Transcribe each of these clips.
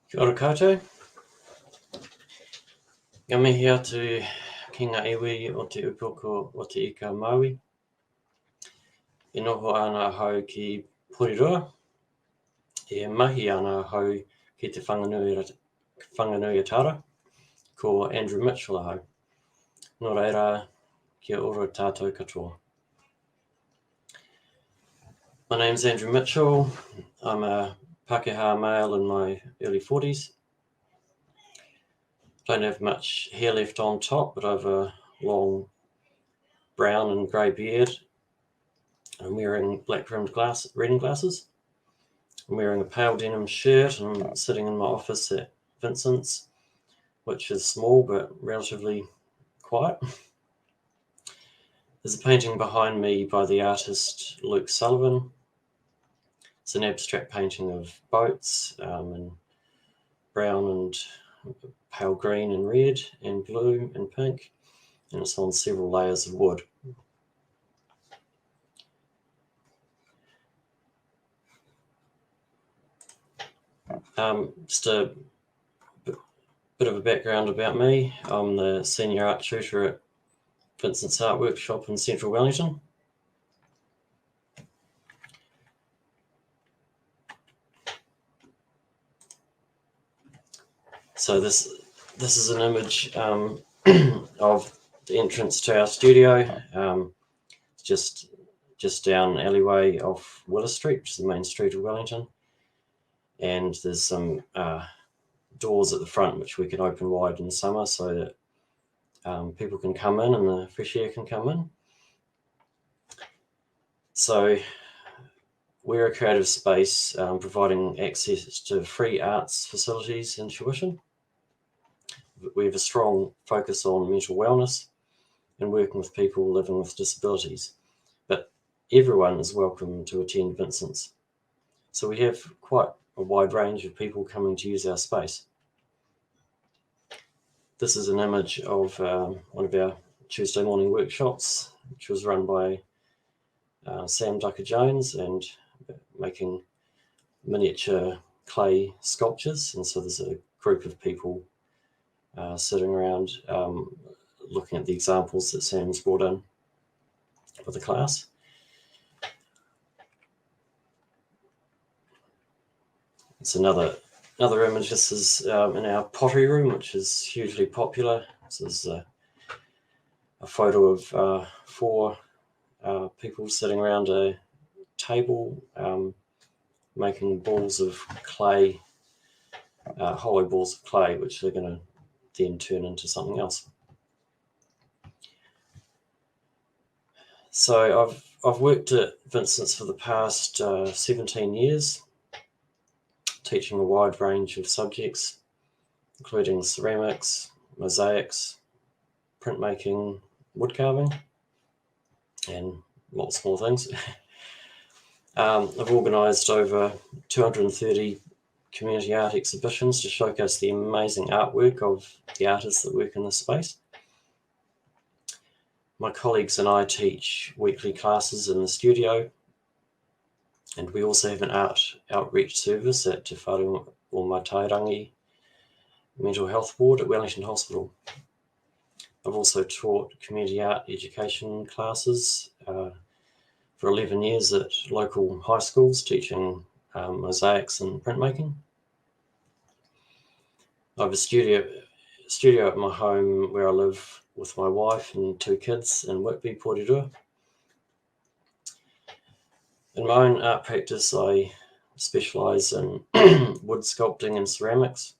Kia ora koutou. Ngā mihi atu ki ngā iwi o te upoko o te ika Maui. E noho ana hau ki Porirua. E mahi ana hau ki te whanganuiatara ko Andrew Mitchell ahau. Nō reira, kia ora tātou katoa. My name's Andrew Mitchell. I'm a Pākehā male in my early 40s. Don't have much hair left on top, but I have a long brown and grey beard. I'm wearing black-rimmed reading glasses. I'm wearing a pale denim shirt and I'm sitting in my office at Vincents, which is small but relatively quiet. There's a painting behind me by the artist Luke Sullivan. It's an abstract painting of boats in brown and pale green and red and blue and pink, and it's on several layers of wood. Just a bit of a background about me. I'm the senior art tutor at Vincents Art Workshop in central Wellington. So this is an image of the entrance to our studio. It's just down an alleyway off Willis Street, which is the main street of Wellington. And there's some doors at the front which we can open wide in summer so that people can come in and the fresh air can come in. So we're a creative space providing access to free arts facilities and tuition. We have a strong focus on mental wellness and working with people living with disabilities, but everyone is welcome to attend Vincents. So we have quite a wide range of people coming to use our space. This is an image of one of our Tuesday morning workshops, which was run by Sam Ducker-Jones, and making miniature clay sculptures. And so there's a group of people sitting around looking at the examples that Sam's brought in for the class. It's another image. This is in our pottery room, which is hugely popular. This is a photo of 4 people sitting around a table making balls of clay, hollow balls of clay, which they're going to then turn into something else. So I've worked at Vincents for the past 17 years, teaching a wide range of subjects, including ceramics, mosaics, printmaking, wood carving, and lots more things. I've organised over 230 community art exhibitions to showcase the amazing artwork of the artists that work in this space. My colleagues and I teach weekly classes in the studio, and we also have an art outreach service at Te Whare o Matairangi Mental Health Ward at Wellington Hospital. I've also taught community art education classes for 11 years at local high schools, teaching mosaics and printmaking. I have a studio at my home where I live with my wife and 2 kids in Whitby, Porirua. In my own art practice, I specialise in wood sculpting and ceramics,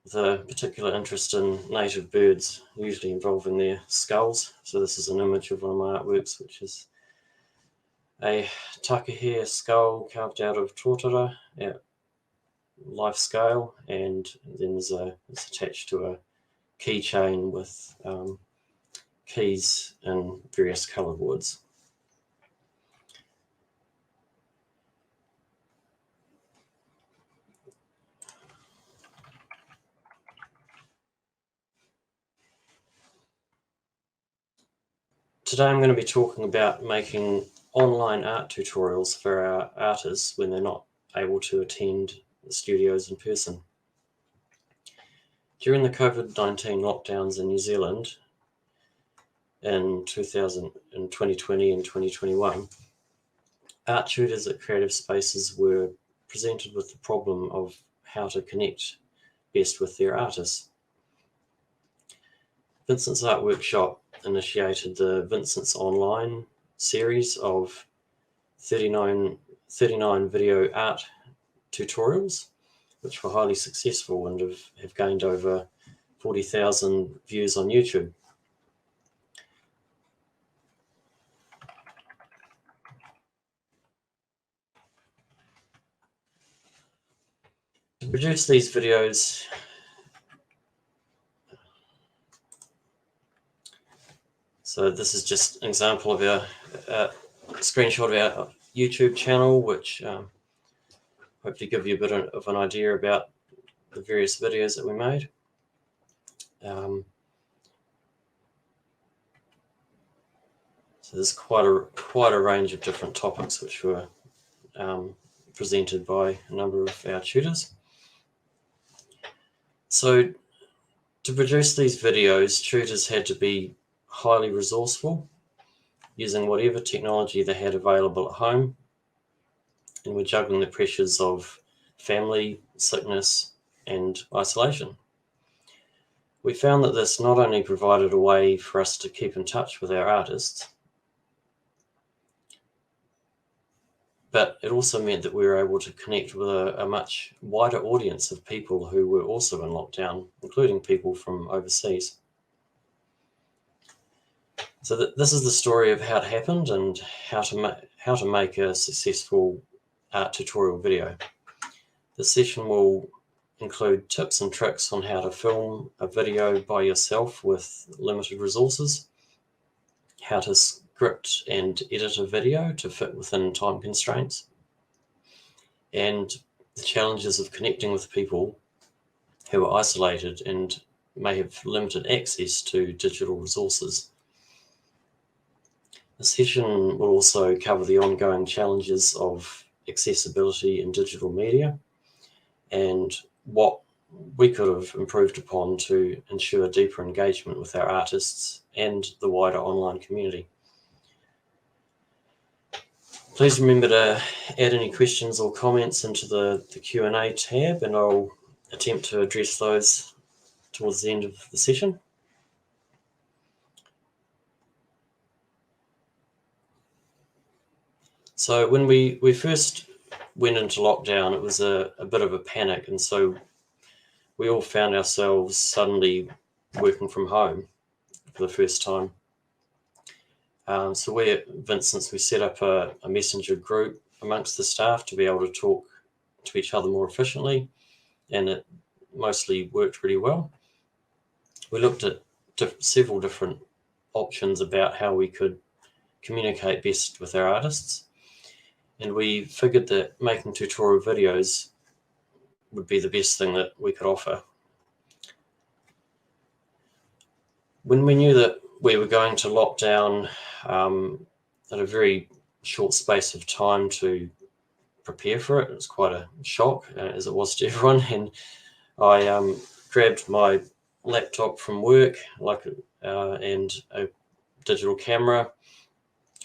with a particular interest in native birds, usually involving their skulls. So this is an image of one of my artworks, which is a takahea skull carved out of tōtara at life scale, and then it's attached to a keychain with keys in various coloured woods. Today I'm going to be talking about making online art tutorials for our artists when they're not able to attend studios in person. During the COVID-19 lockdowns in New Zealand in 2020 and 2021, art tutors at creative spaces were presented with the problem of how to connect best with their artists. Vincents Art Workshop initiated the Vincents Online series of 39 video art tutorials, which were highly successful and have gained over 40,000 views on YouTube. To produce these videos, so this is just an example of our screenshot of our YouTube channel, which hopefully give you a bit of an idea about the various videos that we made. So there's quite a range of different topics which were presented by a number of our tutors. So to produce these videos, tutors had to be highly resourceful, using whatever technology they had available at home, and were juggling the pressures of family, sickness, and isolation. We found that this not only provided a way for us to keep in touch with our artists, but it also meant that we were able to connect with a much wider audience of people who were also in lockdown, including people from overseas. So this is the story of how it happened and how to make a successful art tutorial video. This session will include tips and tricks on how to film a video by yourself with limited resources, how to script and edit a video to fit within time constraints, and the challenges of connecting with people who are isolated and may have limited access to digital resources. The session will also cover the ongoing challenges of accessibility in digital media and what we could have improved upon to ensure deeper engagement with our artists and the wider online community. Please remember to add any questions or comments into the Q&A tab, and I'll attempt to address those towards the end of the session. So when we first went into lockdown, it was a bit of a panic, and so we all found ourselves suddenly working from home for the first time. So we at Vincents, we set up a messenger group amongst the staff to be able to talk to each other more efficiently, and it mostly worked really well. We looked at several different options about how we could communicate best with our artists, and we figured that making tutorial videos would be the best thing that we could offer. When we knew that we were going to lock down at a very short space of time to prepare for it, it was quite a shock, as it was to everyone, and I grabbed my laptop from work and a digital camera,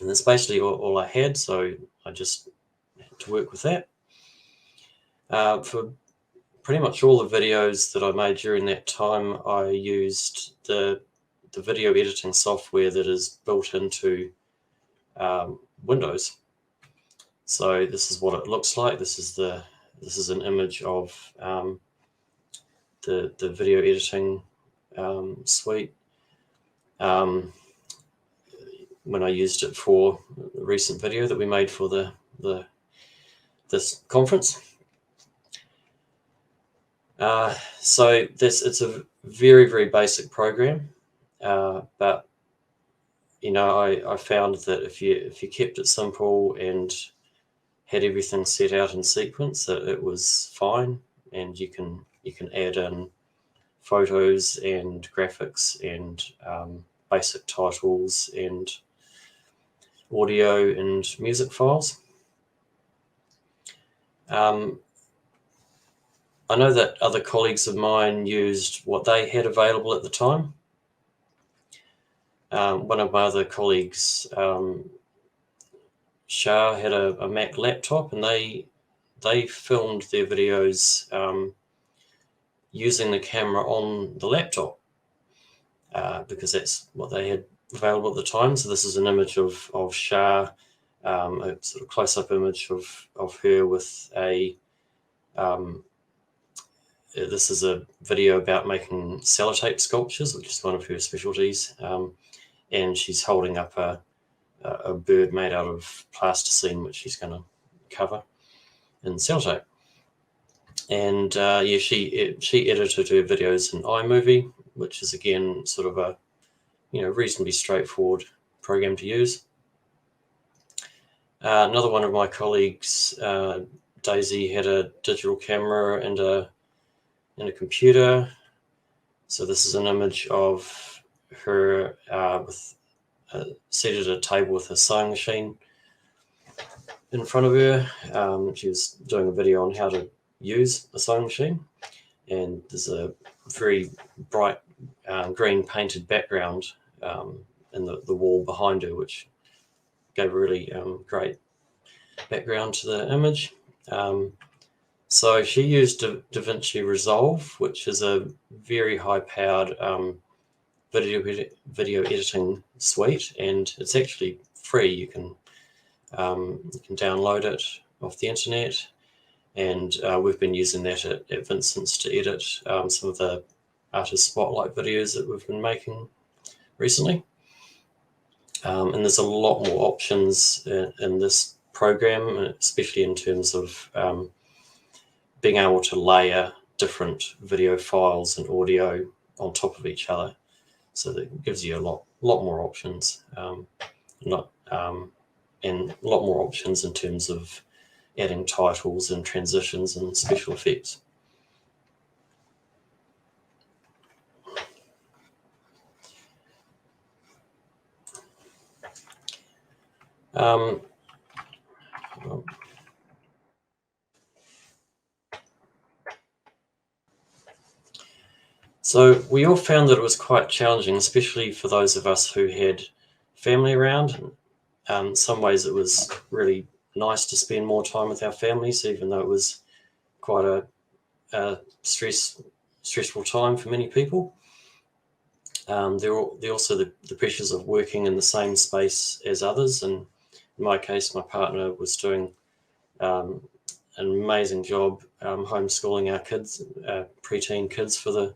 and that's basically all I had, so I just had to work with that. For pretty much all the videos that I made during that time, I used the video editing software that is built into Windows. So this is what it looks like. This is an image of the video editing suite. When I used it for the recent video that we made for this conference. So it's a very, very basic program, but you know, I found that if you kept it simple and had everything set out in sequence, that it was fine, and you can add in photos and graphics and basic titles and audio and music files. I know that other colleagues of mine used what they had available at the time. One of my other colleagues, Shah, had a Mac laptop, and they filmed their videos using the camera on the laptop because that's what they had available at the time. So this is an image of Shah, a sort of close-up image of her with a this is a video about making sellotape sculptures, which is one of her specialties, and she's holding up a bird made out of plasticine, which she's going to cover in sellotape. And yeah, she edited her videos in iMovie, which is again sort of a reasonably straightforward program to use. Another one of my colleagues, Daisy, had a digital camera and a computer. So this is an image of her seated at a table with a sewing machine in front of her. She was doing a video on how to use a sewing machine, and there's a very bright green painted background in the wall behind her, which gave a really great background to the image. So she used DaVinci Resolve, which is a very high-powered video editing suite, and it's actually free. You can download it off the internet, and we've been using that at Vincents to edit some of the artist spotlight videos that we've been making recently. And there's a lot more options in this program, especially in terms of being able to layer different video files and audio on top of each other. So that gives you a lot more options, and a lot more options in terms of adding titles and transitions and special effects. So we all found that it was quite challenging, especially for those of us who had family around. In some ways it was really nice to spend more time with our families, even though it was quite a stressful time for many people. There are also the pressures of working in the same space as others, and in my case, my partner was doing an amazing job homeschooling our kids, preteen kids, for the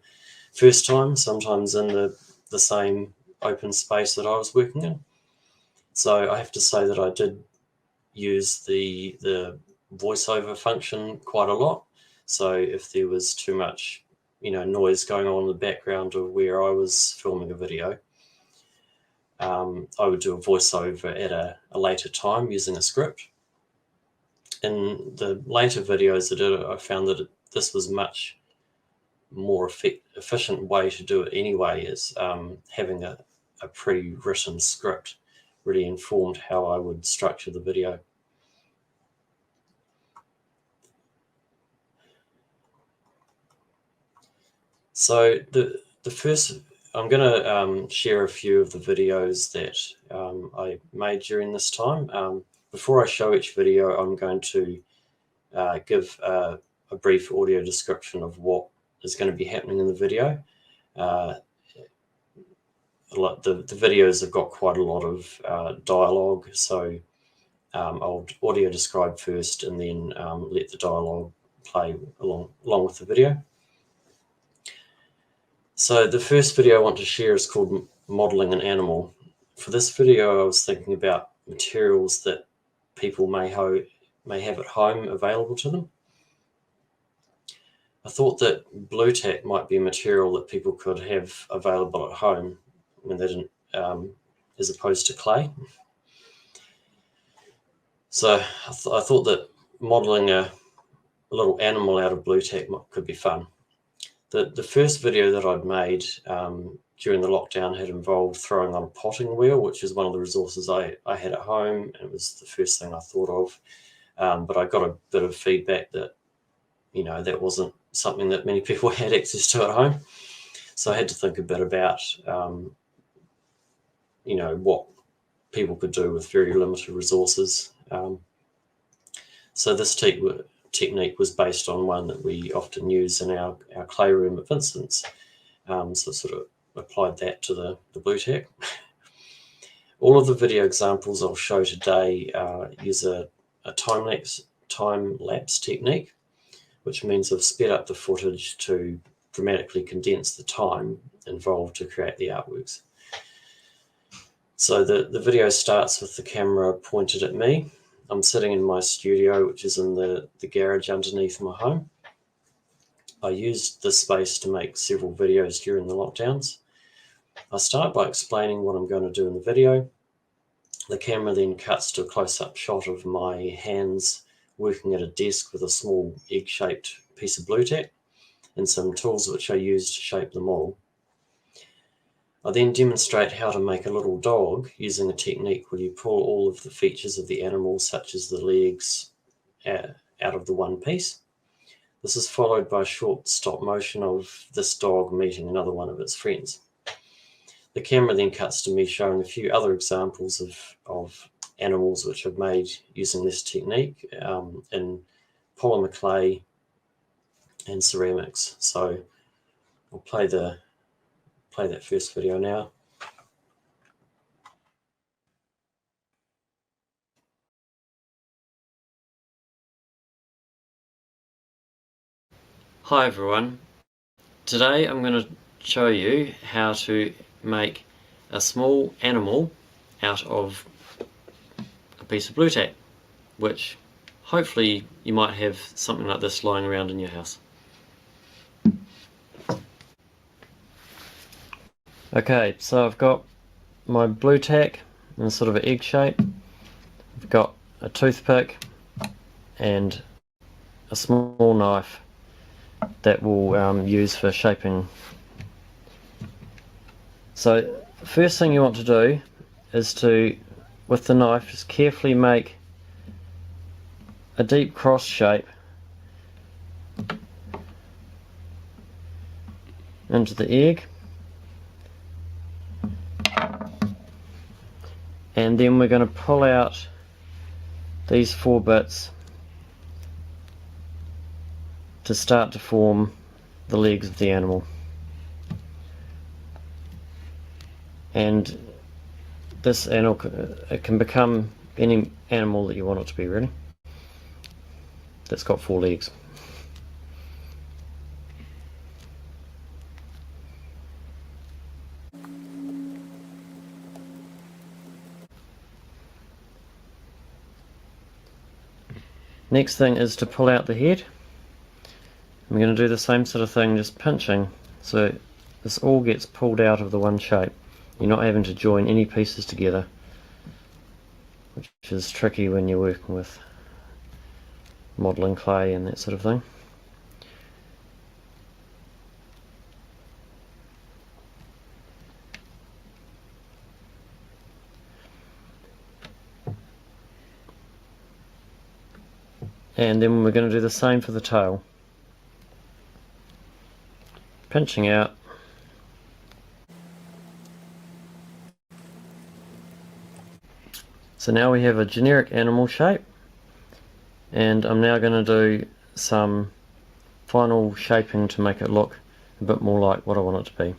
first time, sometimes in the same open space that I was working in. So I have to say that I did use the voiceover function quite a lot. So if there was too much noise going on in the background of where I was filming a video, I would do a voiceover at a later time using a script. In the later videos I did, I found that this was much more efficient way to do it anyway, is having a pre-written script really informed how I would structure the video. So the first, I'm going to share a few of the videos that I made during this time. Before I show each video, I'm going to give a brief audio description of what is going to be happening in the video. The videos have got quite a lot of dialogue, so I'll audio describe first and then let the dialogue play along with the video. So the first video I want to share is called Modeling an Animal. For this video, I was thinking about materials that people may have at home available to them. I thought that blue tack might be a material that people could have available at home when they didn't, as opposed to clay. So I thought that modeling a little animal out of blue tack could be fun. The first video that I'd made during the lockdown had involved throwing on a potting wheel, which is one of the resources I had at home, and it was the first thing I thought of. But I got a bit of feedback that that wasn't something that many people had access to at home. So I had to think a bit about, what people could do with very limited resources. So this technique was based on one that we often use in our clay room at Vincents. So sort of applied that to the blue tack. All of the video examples I'll show today use a time-lapse technique, which means I've sped up the footage to dramatically condense the time involved to create the artworks. So the video starts with the camera pointed at me. I'm sitting in my studio, which is in the garage underneath my home. I used this space to make several videos during the lockdowns. I start by explaining what I'm going to do in the video. The camera then cuts to a close-up shot of my hands working at a desk with a small egg-shaped piece of blue tack and some tools which I used to shape them all. I then demonstrate how to make a little dog using a technique where you pull all of the features of the animal, such as the legs, out of the one piece. This is followed by a short stop motion of this dog meeting another one of its friends. The camera then cuts to me showing a few other examples of animals which I've made using this technique in polymer clay and ceramics. So I'll play that first video now. Hi everyone. Today I'm going to show you how to make a small animal out of a piece of blue tack, which hopefully you might have something like this lying around in your house. Okay, so I've got my blue tack in sort of an egg shape. I've got a toothpick and a small knife that we'll use for shaping. So the first thing you want to do is to, with the knife, just carefully make a deep cross shape into the egg, and then we're going to pull out these 4 bits to start to form the legs of the animal. And this animal, it can become any animal that you want it to be, really, that's got 4 legs. Next thing is to pull out the head. I'm going to do the same sort of thing, just pinching, so this all gets pulled out of the one shape. You're not having to join any pieces together, which is tricky when you're working with modelling clay and that sort of thing. And then we're going to do the same for the tail. Pinching out. So now we have a generic animal shape, and I'm now going to do some final shaping to make it look a bit more like what I want it to be.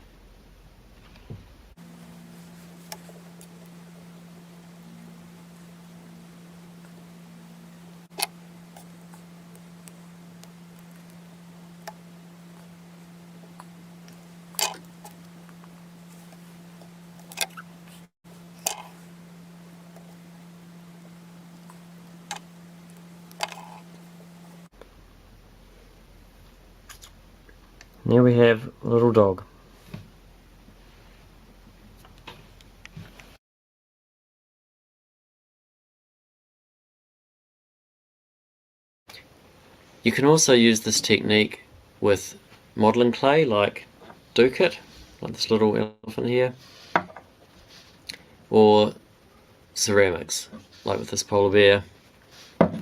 Here we have a little dog. You can also use this technique with modelling clay like It, like this little elephant here, or ceramics, like with this polar bear, or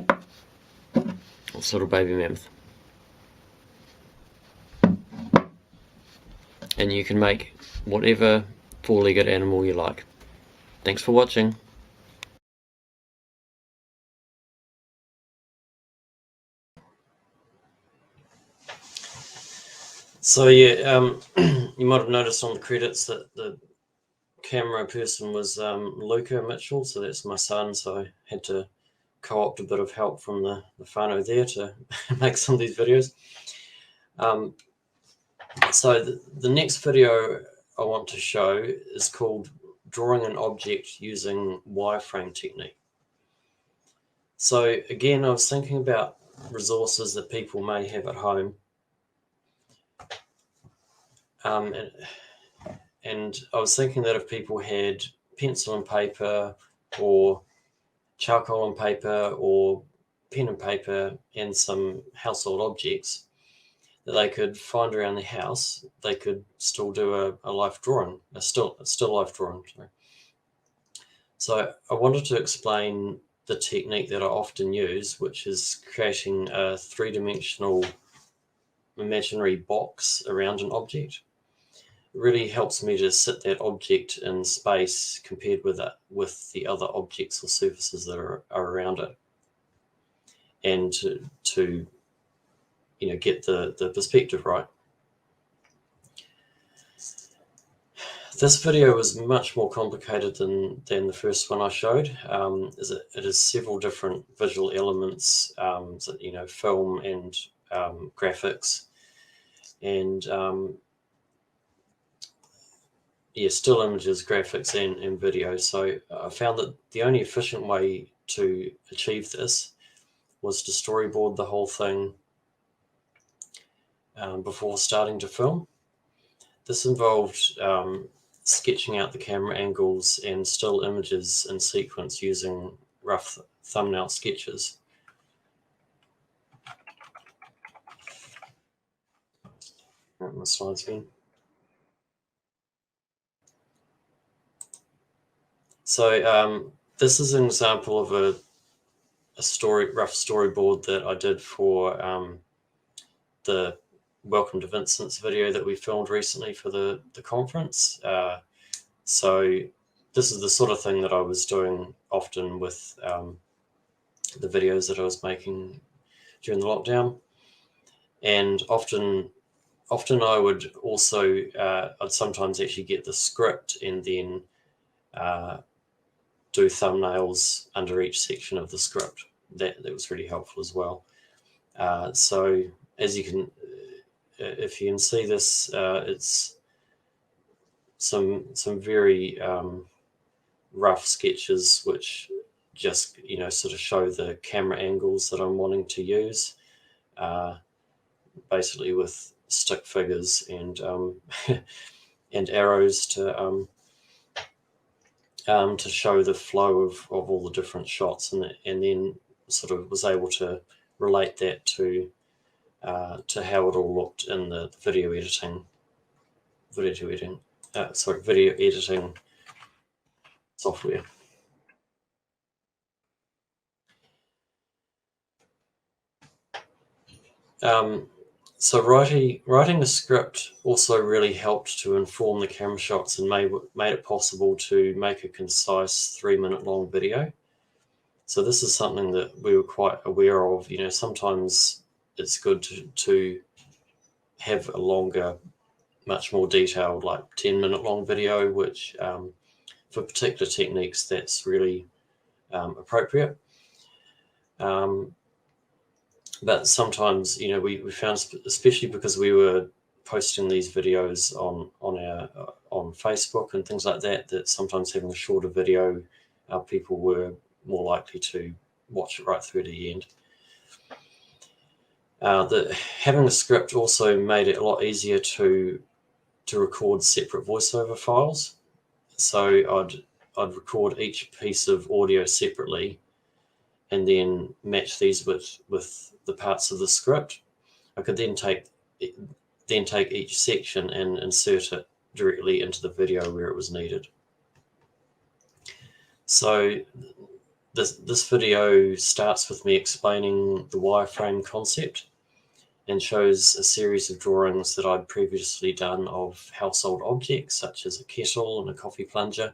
this little baby mammoth. and you can make whatever four-legged animal you like. Thanks for watching. So yeah, you might have noticed on the credits that the camera person was Luca Mitchell, so that's my son, so I had to co-opt a bit of help from the whānau there to make some of these videos. So the next video I want to show is called Drawing an Object Using Wireframe Technique. So again, I was thinking about resources that people may have at home. And I was thinking that if people had pencil and paper or charcoal and paper or pen and paper and some household objects that they could find around the house, they could still do a life drawing, a still life drawing. Sorry. So I wanted to explain the technique that I often use, which is creating a three-dimensional imaginary box around an object. It really helps me to sit that object in space compared with the other objects or surfaces that are around it, and to get the perspective right. This video was much more complicated than the first one I showed. It is several different visual elements, film and graphics, and still images, graphics, and video. So I found that the only efficient way to achieve this was to storyboard the whole thing before starting to film. This involved sketching out the camera angles and still images in sequence using rough thumbnail sketches. Right, my slides again. So this is an example of a rough storyboard that I did for the Welcome to Vincents video that we filmed recently for the conference. So this is the sort of thing that I was doing often with the videos that I was making during the lockdown, and often I would also I'd sometimes actually get the script and then do thumbnails under each section of the script. That was really helpful as well. So as you can, if you can see this, it's some very rough sketches which just sort of show the camera angles that I'm wanting to use, basically with stick figures and and arrows to show the flow of all the different shots, and then sort of was able to relate that to how it all looked in the video editing software. So writing the script also really helped to inform the camera shots and made it possible to make a concise 3-minute long video. So this is something that we were quite aware of. Sometimes it's good to have a longer, much more detailed, like 10-minute long video, which for particular techniques, that's really appropriate. But sometimes, we found, especially because we were posting these videos on Facebook and things like that, that sometimes having a shorter video, people were more likely to watch it right through to the end. Having a script also made it a lot easier to record separate voiceover files. So I'd record each piece of audio separately, and then match these with the parts of the script. I could then take each section and insert it directly into the video where it was needed. So this video starts with me explaining the wireframe concept, and shows a series of drawings that I'd previously done of household objects such as a kettle and a coffee plunger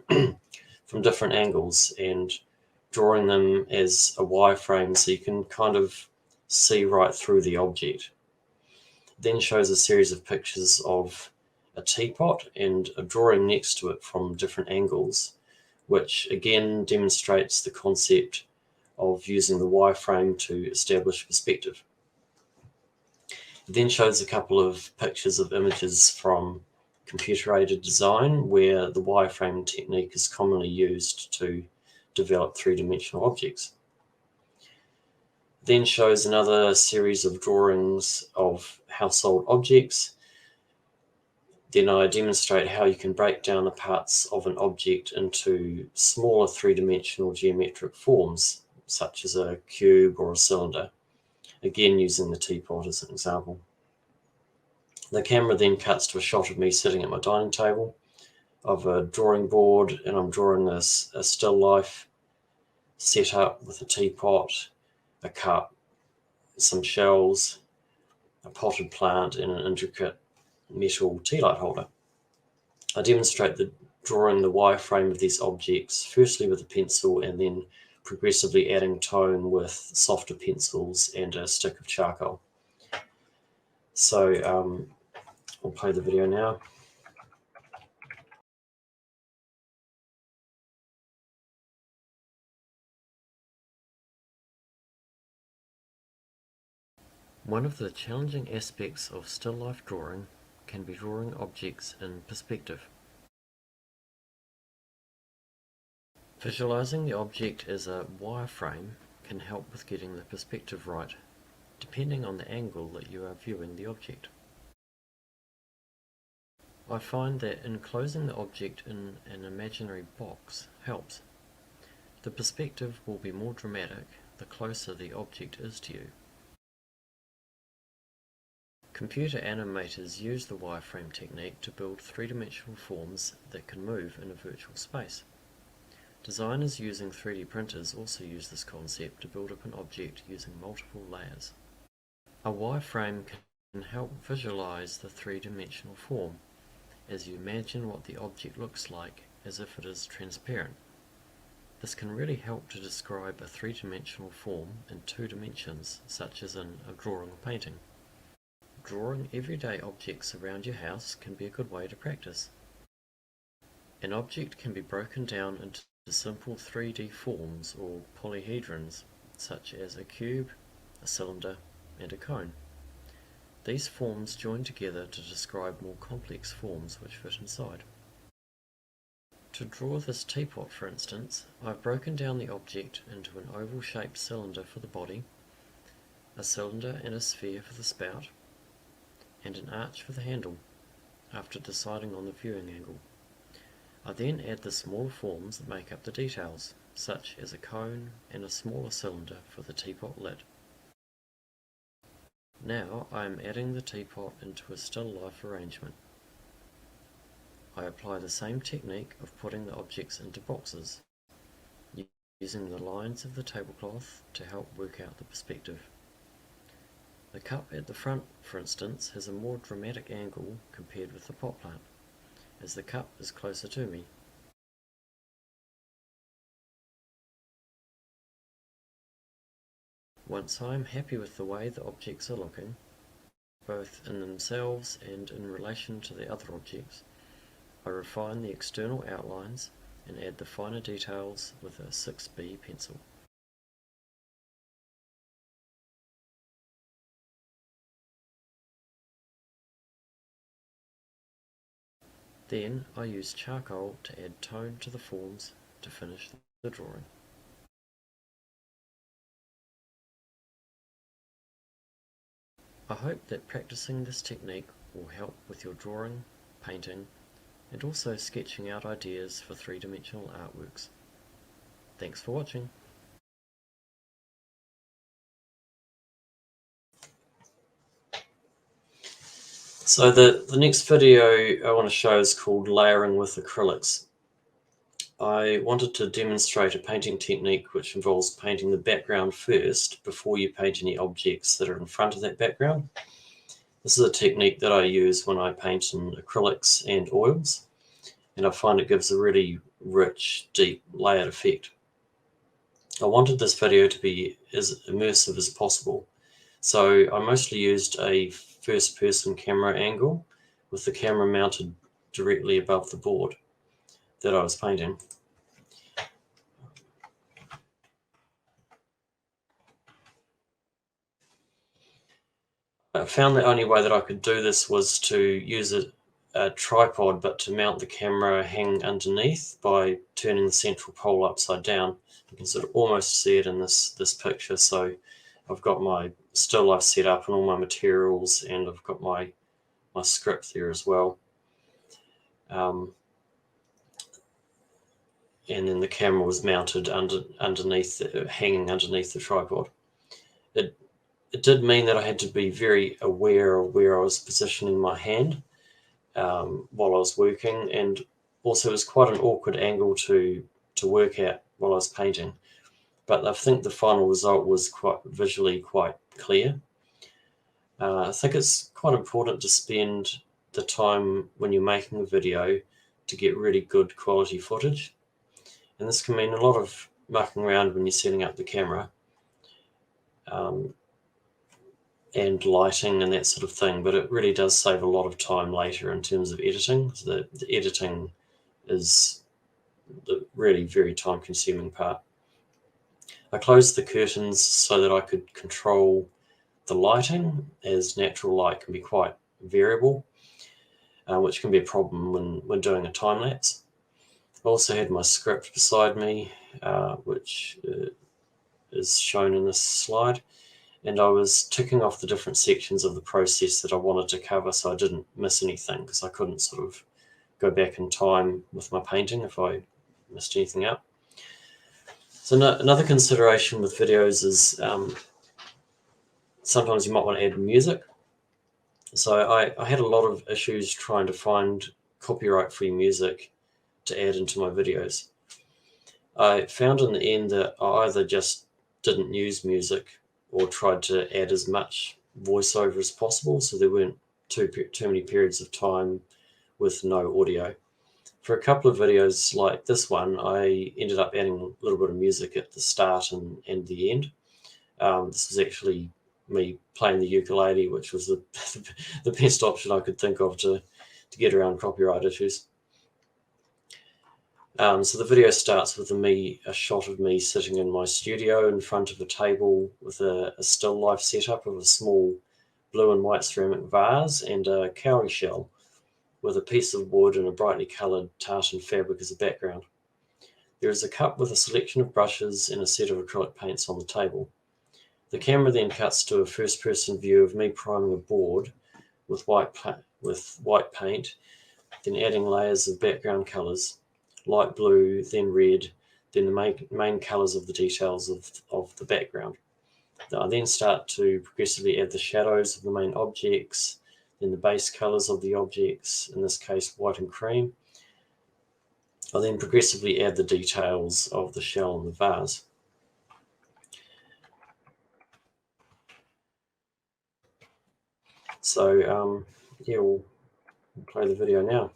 from different angles, and drawing them as a wireframe so you can kind of see right through the object. Then shows a series of pictures of a teapot and a drawing next to it from different angles, which again demonstrates the concept of using the wireframe to establish perspective. It then shows a couple of pictures of images from computer-aided design where the wireframe technique is commonly used to develop three-dimensional objects. Then shows another series of drawings of household objects. Then I demonstrate how you can break down the parts of an object into smaller three-dimensional geometric forms, such as a cube or a cylinder, again using the teapot as an example. The camera then cuts to a shot of me sitting at my dining table of a drawing board, and I'm drawing a still life set up with a teapot, a cup, some shells, a potted plant, and an intricate metal tea light holder. I demonstrate drawing the wireframe of these objects, firstly with a pencil and then progressively adding tone with softer pencils and a stick of charcoal. So I'll play the video now. One of the challenging aspects of still life drawing can be drawing objects in perspective. Visualizing the object as a wireframe can help with getting the perspective right, depending on the angle that you are viewing the object. I find that enclosing the object in an imaginary box helps. The perspective will be more dramatic the closer the object is to you. Computer animators use the wireframe technique to build three-dimensional forms that can move in a virtual space. Designers using 3D printers also use this concept to build up an object using multiple layers. A wireframe can help visualize the three-dimensional form as you imagine what the object looks like as if it is transparent. This can really help to describe a three-dimensional form in 2 dimensions, such as in a drawing or painting. Drawing everyday objects around your house can be a good way to practice. An object can be broken down into simple 3D forms or polyhedrons, such as a cube, a cylinder, and a cone. These forms join together to describe more complex forms which fit inside. To draw this teapot, for instance, I've broken down the object into an oval-shaped cylinder for the body, a cylinder and a sphere for the spout, and an arch for the handle, after deciding on the viewing angle. I then add the smaller forms that make up the details, such as a cone and a smaller cylinder for the teapot lid. Now I am adding the teapot into a still life arrangement. I apply the same technique of putting the objects into boxes, using the lines of the tablecloth to help work out the perspective. The cup at the front, for instance, has a more dramatic angle compared with the pot plant, as the cup is closer to me. Once I am happy with the way the objects are looking, both in themselves and in relation to the other objects, I refine the external outlines and add the finer details with a 6B pencil. Then I use charcoal to add tone to the forms to finish the drawing. I hope that practicing this technique will help with your drawing, painting, and also sketching out ideas for three-dimensional artworks. Thanks for watching. So the next video I want to show is called Layering with Acrylics. I wanted to demonstrate a painting technique which involves painting the background first before you paint any objects that are in front of that background. This is a technique that I use when I paint in acrylics and oils, and I find it gives a really rich, deep, layered effect. I wanted this video to be as immersive as possible, so I mostly used a first-person camera angle with the camera mounted directly above the board that I was painting. I found the only way that I could do this was to use a tripod, but to mount the camera hanging underneath by turning the central pole upside down. You can sort of almost see it in this picture. So I've got my still life set up and all my materials, and I've got my script there as well. And then the camera was mounted underneath, hanging underneath the tripod. It did mean that I had to be very aware of where I was positioning my hand while I was working, and also it was quite an awkward angle to work at while I was painting. But I think the final result was visually quite clear. I think it's quite important to spend the time when you're making a video to get really good quality footage. And this can mean a lot of mucking around when you're setting up the camera and lighting and that sort of thing, but it really does save a lot of time later in terms of editing. So the editing is the really very time-consuming part. I closed the curtains so that I could control the lighting, as natural light can be quite variable, which can be a problem when doing a time-lapse. I also had my script beside me, which is shown in this slide, and I was ticking off the different sections of the process that I wanted to cover so I didn't miss anything, because I couldn't sort of go back in time with my painting if I missed anything out. So another consideration with videos is sometimes you might want to add music. So I had a lot of issues trying to find copyright-free music to add into my videos. I found in the end that I either just didn't use music or tried to add as much voiceover as possible, so there weren't too many periods of time with no audio. For a couple of videos like this one, I ended up adding a little bit of music at the start and the end. This was actually me playing the ukulele, which was the best option I could think of to get around copyright issues. So the video starts with a shot of me sitting in my studio in front of a table with a still life setup of a small blue and white ceramic vase and a cowrie shell with a piece of wood and a brightly coloured tartan fabric as a background. There is a cup with a selection of brushes and a set of acrylic paints on the table. The camera then cuts to a first-person view of me priming a board with white paint, then adding layers of background colours, light blue, then red, then the main colours of the details of the background. I then start to progressively add the shadows of the main objects, then the base colours of the objects, in this case white and cream. I then progressively add the details of the shell and the vase. So yeah, we'll play the video now.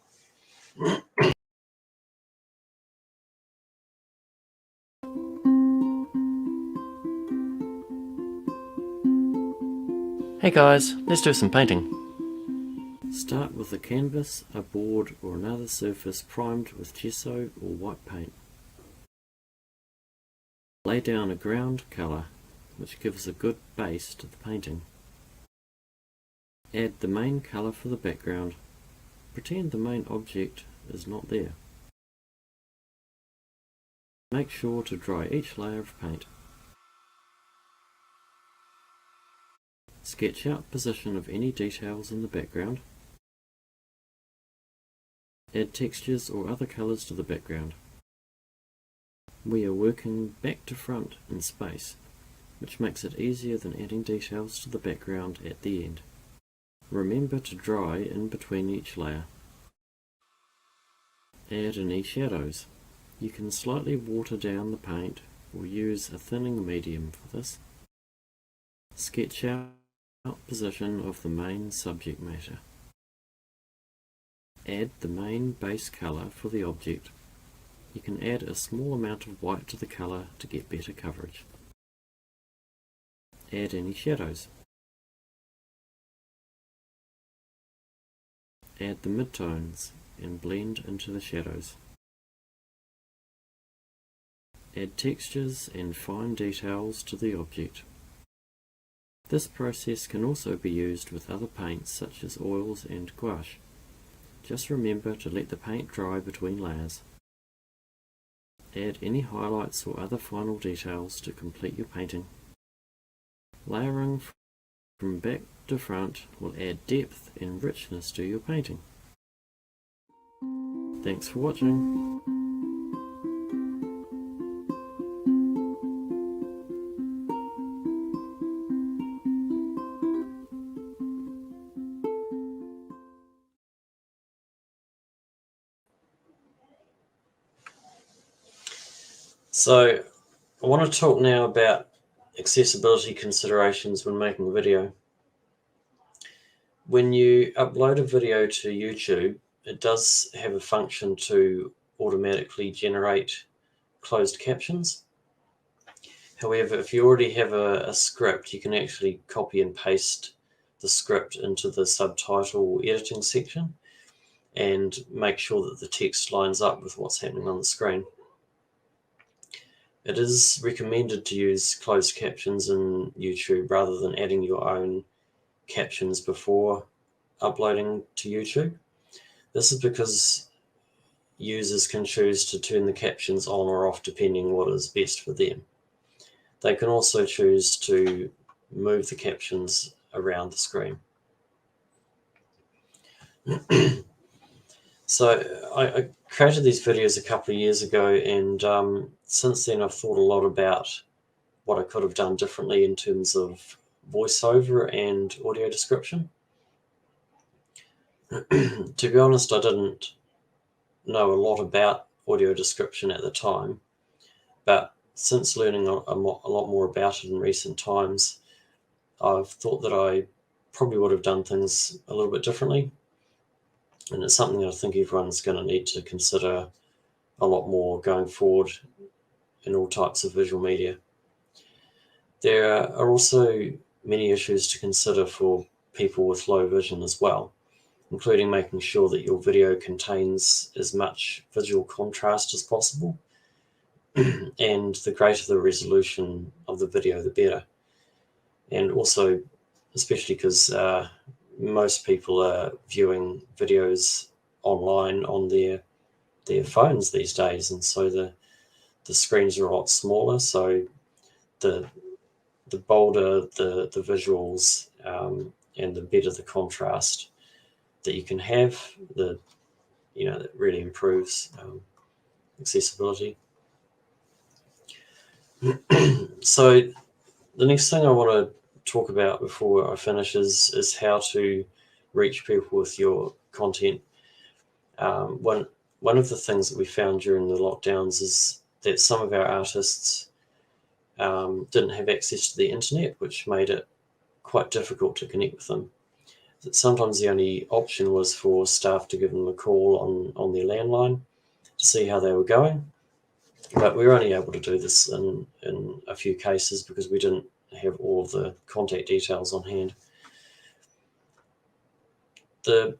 Hey guys, let's do some painting. Start with a canvas, a board or another surface primed with gesso or white paint. Lay down a ground colour which gives a good base to the painting. Add the main colour for the background. Pretend the main object is not there. Make sure to dry each layer of paint. Sketch out position of any details in the background. Add textures or other colours to the background. We are working back to front in space, which makes it easier than adding details to the background at the end. Remember to dry in between each layer. Add any shadows. You can slightly water down the paint or use a thinning medium for this. Sketch out position of the main subject matter. Add the main base colour for the object. You can add a small amount of white to the colour to get better coverage. Add any shadows. Add the midtones and blend into the shadows. Add textures and fine details to the object. This process can also be used with other paints such as oils and gouache. Just remember to let the paint dry between layers. Add any highlights or other final details to complete your painting. Layering from back to front will add depth and richness to your painting. Thanks for watching. So I want to talk now about accessibility considerations when making a video. When you upload a video to YouTube, it does have a function to automatically generate closed captions. However, if you already have a script, you can actually copy and paste the script into the subtitle editing section and make sure that the text lines up with what's happening on the screen. It is recommended to use closed captions in YouTube rather than adding your own captions before uploading to YouTube. This is because users can choose to turn the captions on or off depending on what is best for them. They can also choose to move the captions around the screen. So I created these videos a couple of years ago, and since then I've thought a lot about what I could have done differently in terms of voiceover and audio description. To be honest, I didn't know a lot about audio description at the time, but since learning a lot more about it in recent times, I've thought that I probably would have done things a little bit differently. And it's something that I think everyone's going to need to consider a lot more going forward in all types of visual media. There are also many issues to consider for people with low vision as well, including making sure that your video contains as much visual contrast as possible. And the greater the resolution of the video, the better. And also, especially because most people are viewing videos online on their phones these days, and so the screens are a lot smaller, so the bolder the visuals and the better the contrast that you can have, that really improves accessibility. So the next thing I want to talk about before I finish is how to reach people with your content. One of the things that we found during the lockdowns is that some of our artists didn't have access to the internet, which made it quite difficult to connect with them. Sometimes the only option was for staff to give them a call on their landline to see how they were going. But we were only able to do this in a few cases because we didn't have all of the contact details on hand. The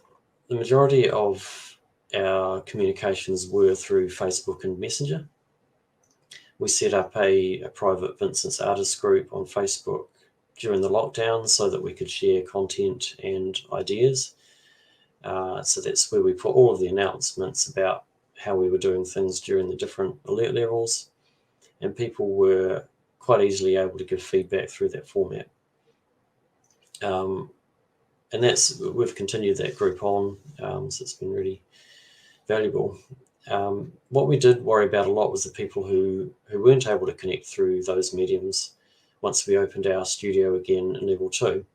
majority of our communications were through Facebook and Messenger. We set up a private Vincents Artist group on Facebook during the lockdown so that we could share content and ideas. So that's where we put all of the announcements about how we were doing things during the different alert levels, and people were quite easily able to give feedback through that format. And we've continued that group on, so it's been really valuable. What we did worry about a lot was the people who weren't able to connect through those mediums once we opened our studio again in level 2.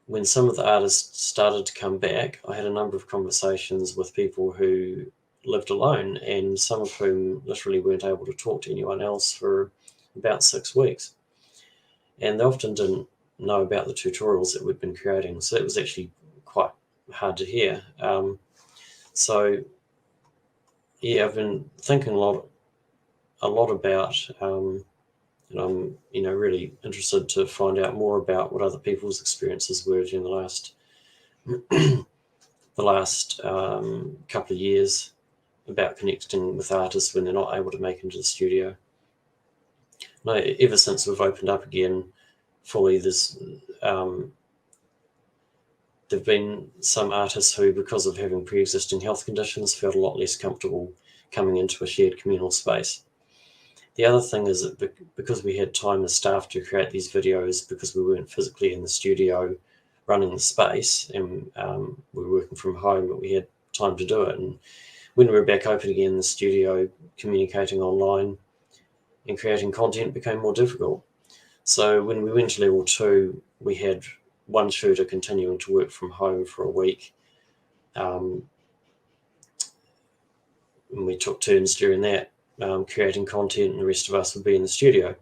When some of the artists started to come back, I had a number of conversations with people who lived alone, and some of whom literally weren't able to talk to anyone else for about 6 weeks. And they often didn't know about the tutorials that we've been creating, so it was actually quite hard to hear. So yeah, I've been thinking a lot about, and I'm really interested to find out more about what other people's experiences were during the last couple of years about connecting with artists when they're not able to make it into the studio. No, ever since we've opened up again fully, there've been some artists who, because of having pre-existing health conditions, felt a lot less comfortable coming into a shared communal space. The other thing is that because we had time as staff to create these videos, because we weren't physically in the studio running the space, and we were working from home, but we had time to do it. And when we were back open again in the studio, communicating online and creating content became more difficult. So when we went to level 2, we had one shooter continuing to work from home for a week. And we took turns during that, creating content, and the rest of us would be in the studio.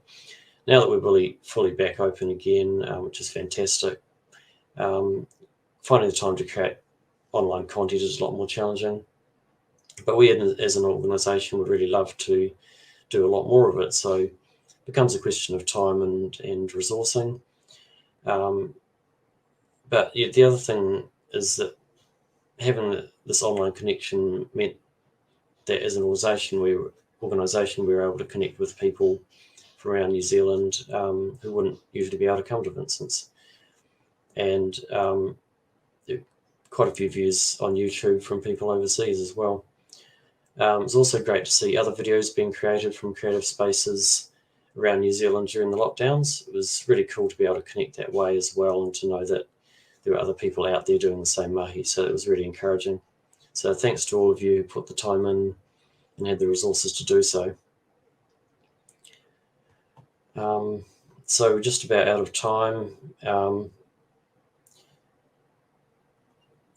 Now that we're really fully back open again, which is fantastic, finding the time to create online content is a lot more challenging. But we, as an organisation, would really love to do a lot more of it. So it becomes a question of time and resourcing. But yeah, the other thing is that having this online connection meant that as an organisation, we were able to connect with people from around New Zealand who wouldn't usually be able to come to Vincents. And there are quite a few views on YouTube from people overseas as well. It's also great to see other videos being created from creative spaces around New Zealand during the lockdowns. It was really cool to be able to connect that way as well, and to know that there were other people out there doing the same mahi. So it was really encouraging. So thanks to all of you who put the time in and had the resources to do so. So we're just about out of time. The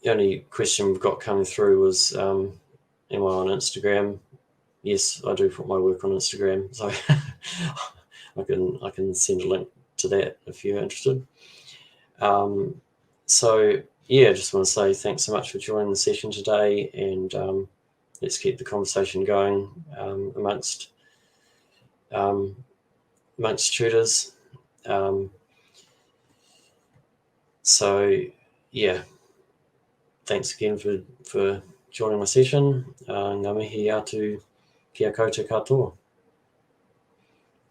only question we've got coming through was, am I on Instagram? Yes, I do put my work on Instagram, so I can send a link to that if you're interested. So yeah, I just want to say thanks so much for joining the session today, and let's keep the conversation going amongst tutors. So yeah, thanks again for joining my session. Ngā mihi atu kia koutou katoa.